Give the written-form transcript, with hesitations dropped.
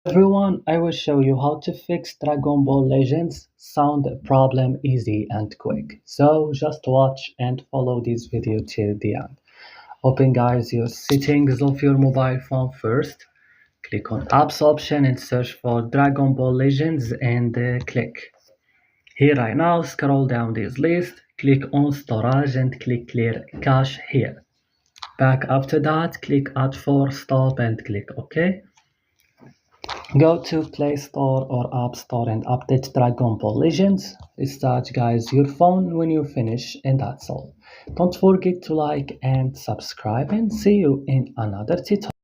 Everyone, I will show you how to fix Dragon Ball Legends sound problem easy and quick. So just watch and follow this video till the end. Open guys your settings of your mobile phone first. Click on apps option and search for Dragon Ball Legends and click. Here right now, scroll down this list, click on storage and click clear cache here. Back after that, click add for stop and click OK. Go to Play Store or App Store and update Dragon Ball Legends. Restart guys your phone when you finish and that's all. Don't forget to like and subscribe and see you in another tutorial.